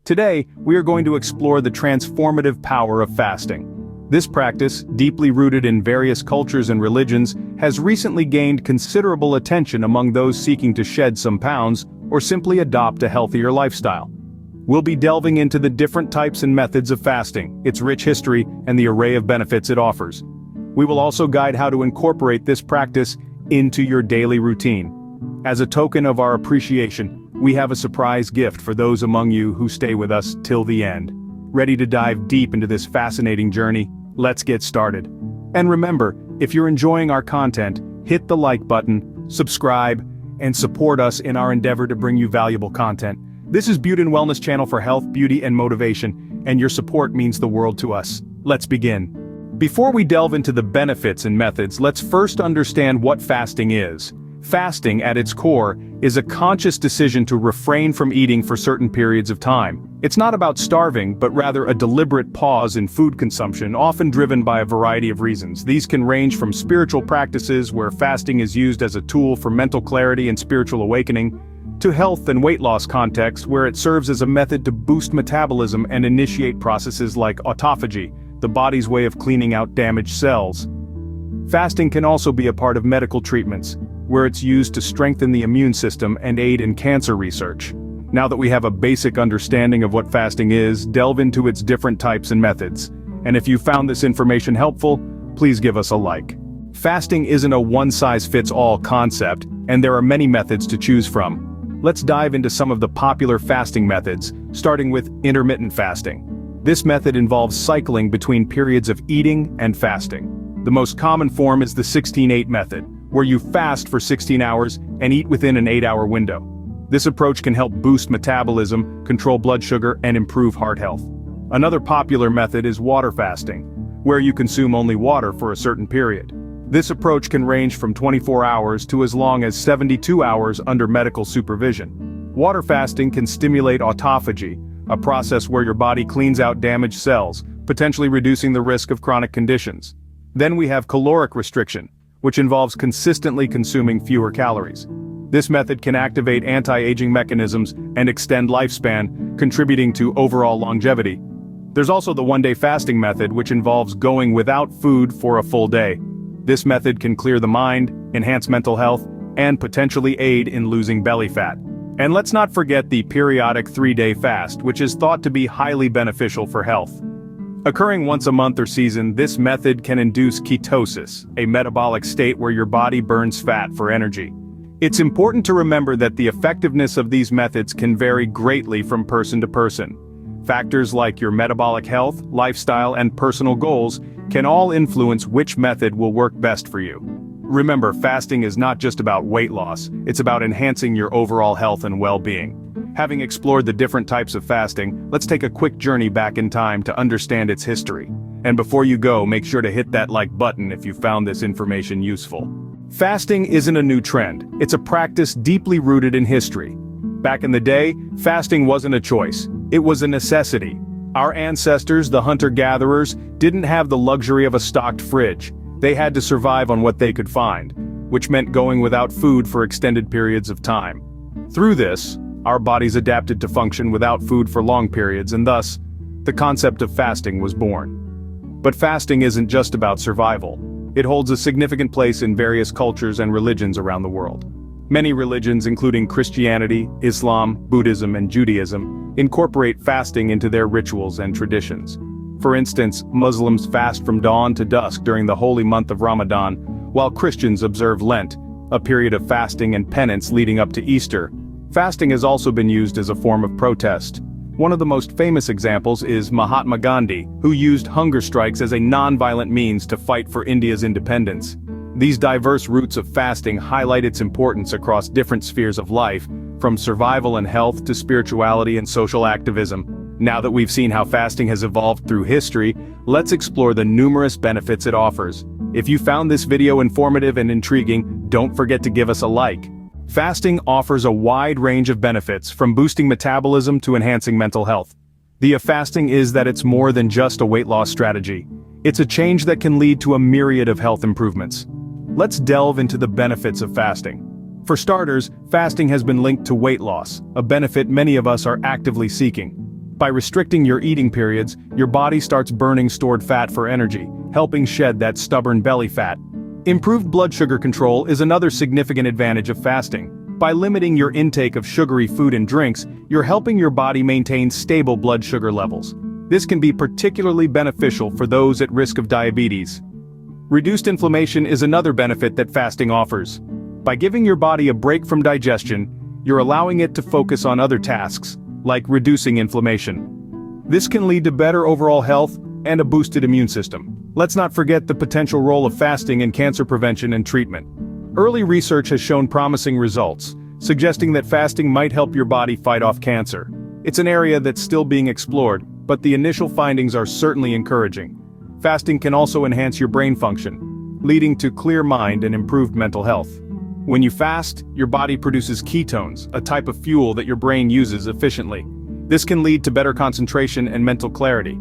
Today, we are going to explore the transformative power of fasting. This practice, deeply rooted in various cultures and religions, has recently gained considerable attention among those seeking to shed some pounds or simply adopt a healthier lifestyle. We'll be delving into the different types and methods of fasting, its rich history, and the array of benefits it offers. We will also guide how to incorporate this practice into your daily routine. As a token of our appreciation, we have a surprise gift for those among you who stay with us till the end. Ready to dive deep into this fascinating journey? Let's get started. And remember, if you're enjoying our content, hit the like button, subscribe, and support us in our endeavor to bring you valuable content. This is Beauty and Wellness channel for health, beauty, and motivation, and your support means the world to us. Let's begin. Before we delve into the benefits and methods, let's first understand what fasting is. Fasting, at its core, is a conscious decision to refrain from eating for certain periods of time. It's not about starving, but rather a deliberate pause in food consumption, often driven by a variety of reasons. These can range from spiritual practices, where fasting is used as a tool for mental clarity and spiritual awakening, to health and weight loss contexts, where it serves as a method to boost metabolism and initiate processes like autophagy, the body's way of cleaning out damaged cells. Fasting can also be a part of medical treatments, where it's used to strengthen the immune system and aid in cancer research. Now that we have a basic understanding of what fasting is, delve into its different types and methods. And if you found this information helpful, please give us a like. Fasting isn't a one-size-fits-all concept, and there are many methods to choose from. Let's dive into some of the popular fasting methods, starting with intermittent fasting. This method involves cycling between periods of eating and fasting. The most common form is the 16-8 method, where you fast for 16 hours and eat within an 8-hour window. This approach can help boost metabolism, control blood sugar, and improve heart health. Another popular method is water fasting, where you consume only water for a certain period. This approach can range from 24 hours to as long as 72 hours under medical supervision. Water fasting can stimulate autophagy, a process where your body cleans out damaged cells, potentially reducing the risk of chronic conditions. Then we have caloric restriction, which involves consistently consuming fewer calories. This method can activate anti-aging mechanisms and extend lifespan, contributing to overall longevity. There's also the one-day fasting method, which involves going without food for a full day. This method can clear the mind, enhance mental health, and potentially aid in losing belly fat. And let's not forget the periodic 3-day fast, which is thought to be highly beneficial for health. Occurring once a month or season, this method can induce ketosis, a metabolic state where your body burns fat for energy. It's important to remember that the effectiveness of these methods can vary greatly from person to person. Factors like your metabolic health, lifestyle, and personal goals can all influence which method will work best for you. Remember, fasting is not just about weight loss, it's about enhancing your overall health and well-being. Having explored the different types of fasting, let's take a quick journey back in time to understand its history. And before you go, make sure to hit that like button if you found this information useful. Fasting isn't a new trend, it's a practice deeply rooted in history. Back in the day, fasting wasn't a choice, it was a necessity. Our ancestors, the hunter-gatherers, didn't have the luxury of a stocked fridge. They had to survive on what they could find, which meant going without food for extended periods of time. Through this, our bodies adapted to function without food for long periods, and thus, the concept of fasting was born. But fasting isn't just about survival. It holds a significant place in various cultures and religions around the world. Many religions, including Christianity, Islam, Buddhism, and Judaism, incorporate fasting into their rituals and traditions. For instance, Muslims fast from dawn to dusk during the holy month of Ramadan, while Christians observe Lent, a period of fasting and penance leading up to Easter. Fasting has also been used as a form of protest. One of the most famous examples is Mahatma Gandhi, who used hunger strikes as a non-violent means to fight for India's independence. These diverse routes of fasting highlight its importance across different spheres of life, from survival and health to spirituality and social activism. Now that we've seen how fasting has evolved through history, let's explore the numerous benefits it offers. If you found this video informative and intriguing, don't forget to give us a like. Fasting offers a wide range of benefits, from boosting metabolism to enhancing mental health. The of fasting is that it's more than just a weight loss strategy. It's a change that can lead to a myriad of health improvements. Let's delve into the benefits of fasting. For starters, fasting has been linked to weight loss, a benefit many of us are actively seeking. By restricting your eating periods, your body starts burning stored fat for energy, helping shed that stubborn belly fat. Improved blood sugar control is another significant advantage of fasting. By limiting your intake of sugary food and drinks, you're helping your body maintain stable blood sugar levels. This can be particularly beneficial for those at risk of diabetes. Reduced inflammation is another benefit that fasting offers. By giving your body a break from digestion, you're allowing it to focus on other tasks, like reducing inflammation. This can lead to better overall health and a boosted immune system. Let's not forget the potential role of fasting in cancer prevention and treatment. Early research has shown promising results, suggesting that fasting might help your body fight off cancer. It's an area that's still being explored, but the initial findings are certainly encouraging. Fasting can also enhance your brain function, leading to clear mind and improved mental health. When you fast, your body produces ketones, a type of fuel that your brain uses efficiently. This can lead to better concentration and mental clarity.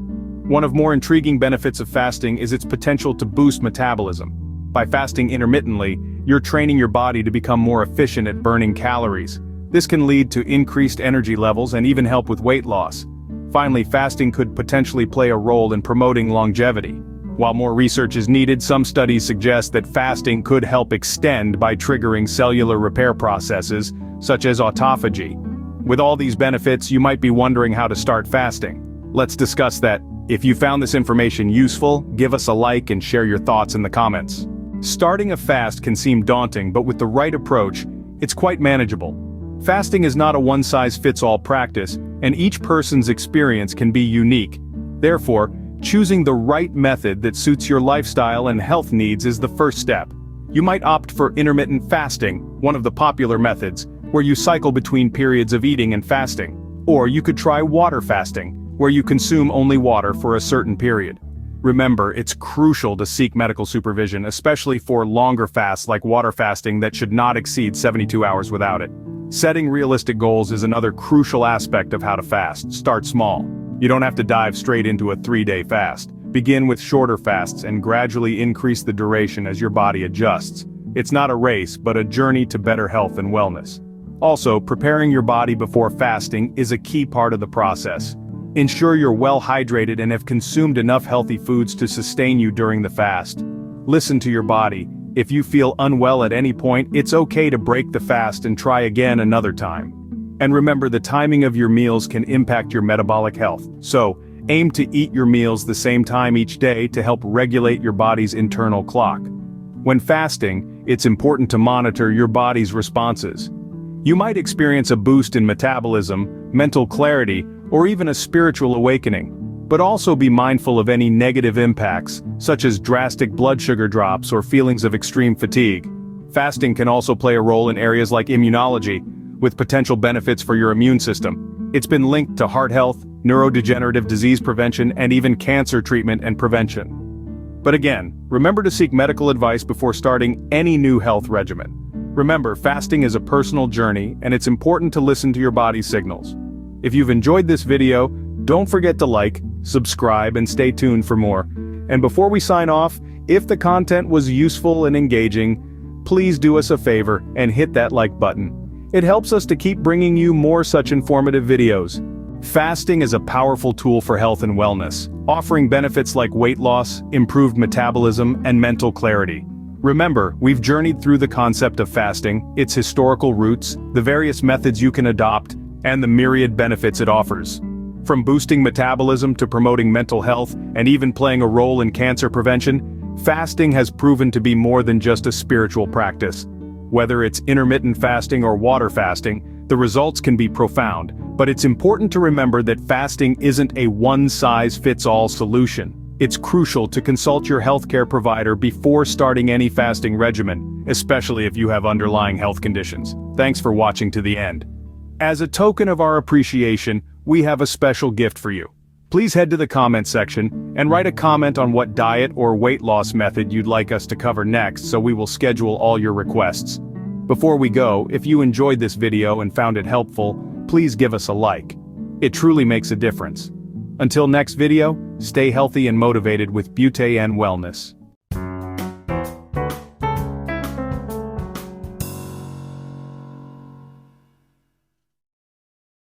One of more intriguing benefits of fasting is its potential to boost metabolism. By fasting intermittently, you're training your body to become more efficient at burning calories. This can lead to increased energy levels and even help with weight loss. Finally, fasting could potentially play a role in promoting longevity. While more research is needed, some studies suggest that fasting could help extend by triggering cellular repair processes, such as autophagy. With all these benefits, you might be wondering how to start fasting. Let's discuss that. If you found this information useful, give us a like and share your thoughts in the comments. Starting a fast can seem daunting, but with the right approach, it's quite manageable. Fasting is not a one-size-fits-all practice, and each person's experience can be unique. Therefore, choosing the right method that suits your lifestyle and health needs is the first step. You might opt for intermittent fasting, one of the popular methods, where you cycle between periods of eating and fasting. Or you could try water fasting, where you consume only water for a certain period. Remember, it's crucial to seek medical supervision, especially for longer fasts like water fasting that should not exceed 72 hours without it. Setting realistic goals is another crucial aspect of how to fast. Start small. You don't have to dive straight into a 3-day fast. Begin with shorter fasts and gradually increase the duration as your body adjusts. It's not a race, but a journey to better health and wellness. Also, preparing your body before fasting is a key part of the process. Ensure you're well hydrated and have consumed enough healthy foods to sustain you during the fast. Listen to your body. If you feel unwell at any point, it's okay to break the fast and try again another time. And remember, the timing of your meals can impact your metabolic health. So, aim to eat your meals the same time each day to help regulate your body's internal clock. When fasting, it's important to monitor your body's responses. You might experience a boost in metabolism, mental clarity, or even a spiritual awakening. But also be mindful of any negative impacts, such as drastic blood sugar drops or feelings of extreme fatigue. Fasting can also play a role in areas like immunology, with potential benefits for your immune system. It's been linked to heart health, neurodegenerative disease prevention, and even cancer treatment and prevention. But again, remember to seek medical advice before starting any new health regimen. Remember, fasting is a personal journey, and it's important to listen to your body's signals. If you've enjoyed this video, don't forget to like, subscribe, and stay tuned for more. And before we sign off, if the content was useful and engaging, please do us a favor and hit that like button. It helps us to keep bringing you more such informative videos. Fasting is a powerful tool for health and wellness, offering benefits like weight loss, improved metabolism, and mental clarity. Remember, we've journeyed through the concept of fasting, its historical roots, the various methods you can adopt, and the myriad benefits it offers. From boosting metabolism to promoting mental health and even playing a role in cancer prevention, fasting has proven to be more than just a spiritual practice. Whether it's intermittent fasting or water fasting, the results can be profound, but it's important to remember that fasting isn't a one-size-fits-all solution. It's crucial to consult your healthcare provider before starting any fasting regimen, especially if you have underlying health conditions. Thanks for watching to the end. As a token of our appreciation, we have a special gift for you. Please head to the comment section and write a comment on what diet or weight loss method you'd like us to cover next, so we will schedule all your requests. Before we go, if you enjoyed this video and found it helpful, please give us a like. It truly makes a difference. Until next video, stay healthy and motivated with Beauté and Wellness.